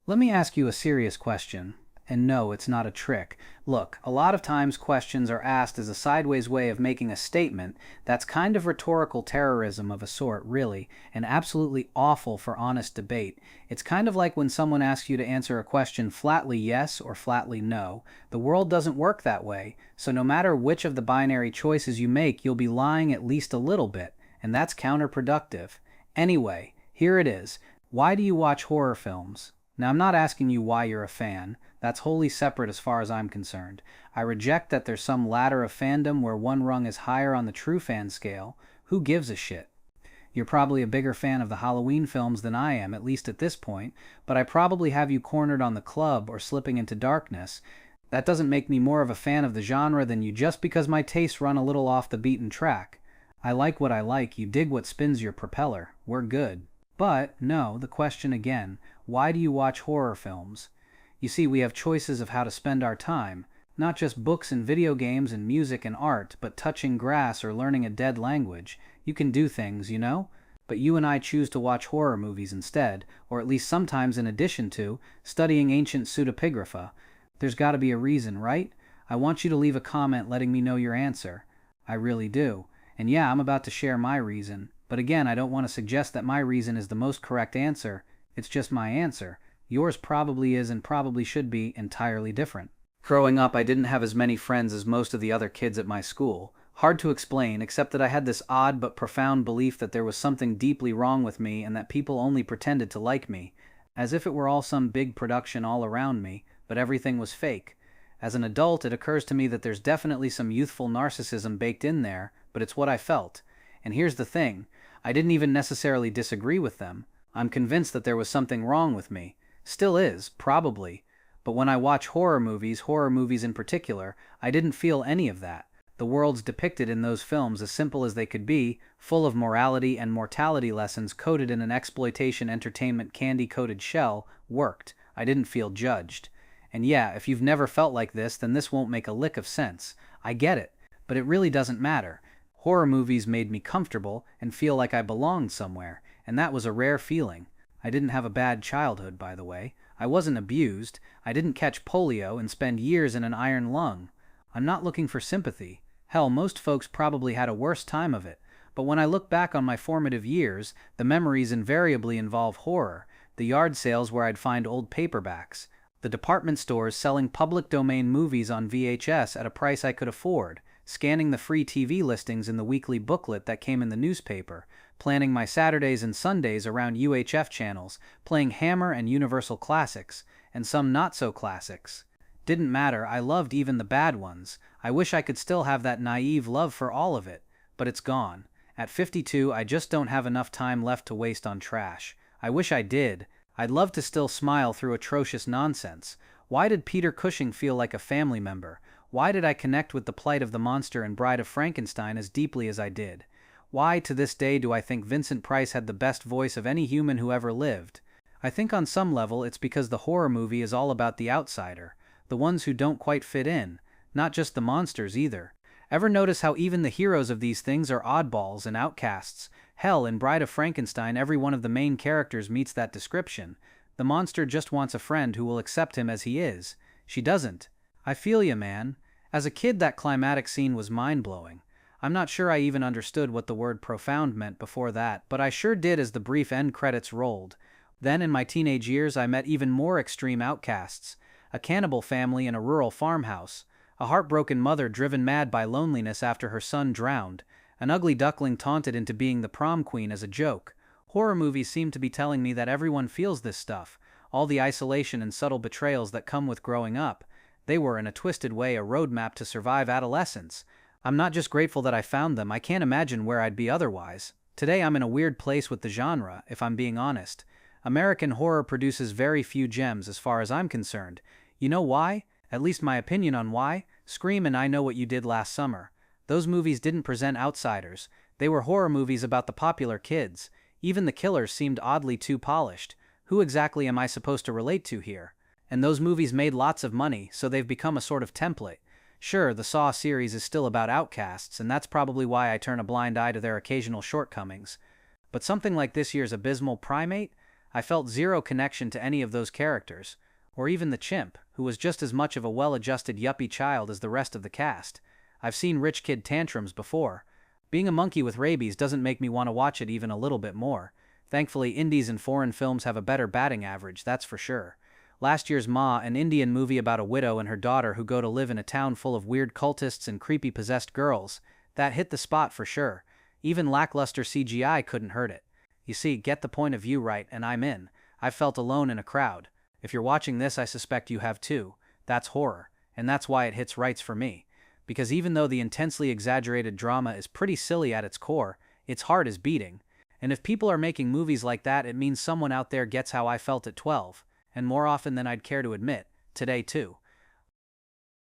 Let me ask you a serious question. And no, it's not a trick. Look, a lot of times questions are asked as a sideways way of making a statement that's kind of rhetorical terrorism of a sort, really, and absolutely awful for honest debate. It's kind of like when someone asks you to answer a question flatly yes or flatly no. The world doesn't work that way, so no matter which of the binary choices you make, you'll be lying at least a little bit, and that's counterproductive. Anyway, here it is. Why do you watch horror films? Now, I'm not asking you why you're a fan. That's wholly separate as far as I'm concerned. I reject that there's some ladder of fandom where one rung is higher on the true fan scale. Who gives a shit? You're probably a bigger fan of the Halloween films than I am, at least at this point, but I probably have you cornered on The Club or Slipping into Darkness. That doesn't make me more of a fan of the genre than you just because my tastes run a little off the beaten track. I like what I like, you dig what spins your propeller. We're good. But, no, the question again, why do you watch horror films? You see, we have choices of how to spend our time, not just books and video games and music and art, but touching grass or learning a dead language. You can do things, you know? But you and I choose to watch horror movies instead, or at least sometimes in addition to, studying ancient pseudepigrapha. There's gotta be a reason, right? I want you to leave a comment letting me know your answer. I really do. And yeah, I'm about to share my reason. But again, I don't want to suggest that my reason is the most correct answer. It's just my answer. Yours probably is and probably should be entirely different. Growing up, I didn't have as many friends as most of the other kids at my school. Hard to explain, except that I had this odd but profound belief that there was something deeply wrong with me and that people only pretended to like me. As if it were all some big production all around me, but everything was fake. As an adult, it occurs to me that there's definitely some youthful narcissism baked in there, but it's what I felt. And here's the thing. I didn't even necessarily disagree with them. I'm convinced that there was something wrong with me. Still is, probably. But when I watch horror movies in particular, I didn't feel any of that. The worlds depicted in those films, as simple as they could be, full of morality and mortality lessons coated in an exploitation entertainment candy-coated shell, worked. I didn't feel judged. And yeah, if you've never felt like this, then this won't make a lick of sense. I get it, but it really doesn't matter. Horror movies made me comfortable and feel like I belonged somewhere, and that was a rare feeling. I didn't have a bad childhood, by the way. I wasn't abused. I didn't catch polio and spend years in an iron lung. I'm not looking for sympathy. Hell, most folks probably had a worse time of it. But when I look back on my formative years, the memories invariably involve horror. The yard sales where I'd find old paperbacks. The department stores selling public domain movies on VHS at a price I could afford. Scanning the free TV listings in the weekly booklet that came in the newspaper, planning my Saturdays and Sundays around UHF channels, playing Hammer and Universal Classics, and some not-so-classics. Didn't matter, I loved even the bad ones. I wish I could still have that naive love for all of it, but it's gone. At 52, I just don't have enough time left to waste on trash. I wish I did. I'd love to still smile through atrocious nonsense. Why did Peter Cushing feel like a family member? Why did I connect with the plight of the monster in Bride of Frankenstein as deeply as I did? Why, to this day, do I think Vincent Price had the best voice of any human who ever lived? I think on some level it's because the horror movie is all about the outsider, the ones who don't quite fit in, not just the monsters either. Ever notice how even the heroes of these things are oddballs and outcasts? Hell, in Bride of Frankenstein, every one of the main characters meets that description. The monster just wants a friend who will accept him as he is. She doesn't. I feel ya, man. As a kid, that climatic scene was mind-blowing. I'm not sure I even understood what the word profound meant before that, but I sure did as the brief end credits rolled. Then, in my teenage years, I met even more extreme outcasts. A cannibal family in a rural farmhouse. A heartbroken mother driven mad by loneliness after her son drowned. An ugly duckling taunted into being the prom queen as a joke. Horror movies seem to be telling me that everyone feels this stuff. All the isolation and subtle betrayals that come with growing up. They were, in a twisted way, a roadmap to survive adolescence. I'm not just grateful that I found them, I can't imagine where I'd be otherwise. Today I'm in a weird place with the genre, if I'm being honest. American horror produces very few gems as far as I'm concerned. You know why? At least my opinion on why? Scream and I Know What You Did Last Summer. Those movies didn't present outsiders. They were horror movies about the popular kids. Even the killers seemed oddly too polished. Who exactly am I supposed to relate to here? And those movies made lots of money, so they've become a sort of template. Sure, the Saw series is still about outcasts, and that's probably why I turn a blind eye to their occasional shortcomings. But something like this year's abysmal Primate? I felt zero connection to any of those characters, or even the chimp, who was just as much of a well-adjusted yuppie child as the rest of the cast. I've seen rich kid tantrums before. Being a monkey with rabies doesn't make me want to watch it even a little bit more. Thankfully, indies and foreign films have a better batting average, that's for sure. Last year's Ma, an Indian movie about a widow and her daughter who go to live in a town full of weird cultists and creepy possessed girls, that hit the spot for sure. Even lackluster CGI couldn't hurt it. You see, get the point of view right and I'm in. I felt alone in a crowd. If you're watching this, I suspect you have too. That's horror, and that's why it hits rights for me. Because even though the intensely exaggerated drama is pretty silly at its core, its heart is beating. And if people are making movies like that, it means someone out there gets how I felt at 12, and more often than I'd care to admit, today too.